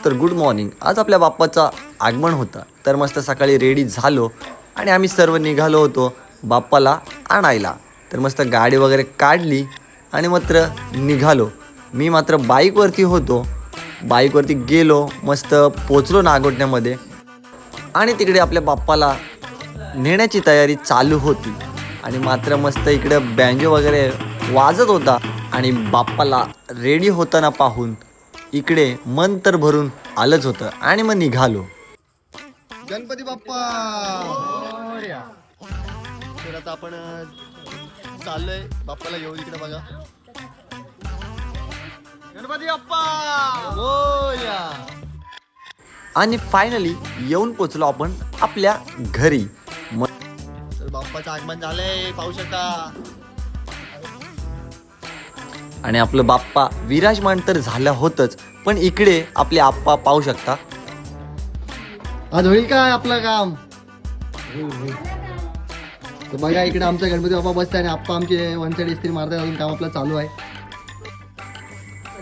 तर good morning. आज आपल्या बाप्पाचा आगमन होता, तर मस्त सकाळी रेडी झालो आणि आम्ही सर्व निघालो होतो बाप्पाला आणायला. तर मस्त गाडी वगैरे काढली आणि मात्र निघालो. मी मात्र बाईकवरती होतो. बाईकवरती गेलो, मस्त पोचलो नागोठण्यामध्ये आणि तिकडे आपल्या बाप्पाला नेण्याची तयारी चालू होती. आणि मात्र मस्त इकडं बँजो वगैरे वाजत होता आणि बाप्पाला रेडी होताना पाहून इकडे मन तर भरून आलंच होतं आणि मग निघालो. गणपती बाप्पा. तर आता आपण चाललोय बाप्पाला घेऊन. इकडे बघा, गणपती बाप्पा मोरया. आणि फायनली येऊन पोचलो आपण आपल्या घरी. तर बाप्पाचं आगमन झालंय, पाहू शकता. आणि आपलं बाप्पा विराजमान तर झालं होतंच, पण इकडे आपले आप्पा पाहू शकता. आज होईल काय आपलं काम. तर बघा इकडे आमचा गणपती बाप्पा बसते आणि आप्पा आमचे वन साइड इस्त्री मारतात. अजून काम आपलं चालू आहे.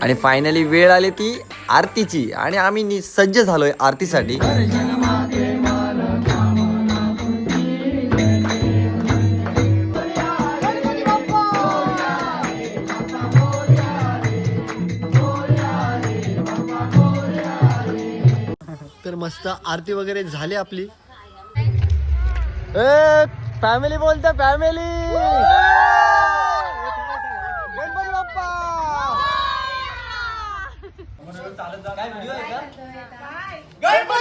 आणि फायनली वेळ आली ती आरतीची आणि आम्ही सज्ज झालोय आरतीसाठी. तर मस्त आरती वगैरे झाली आपली. फॅमिली बोलते, फॅमिली. गणपती बाप्पा. गणपती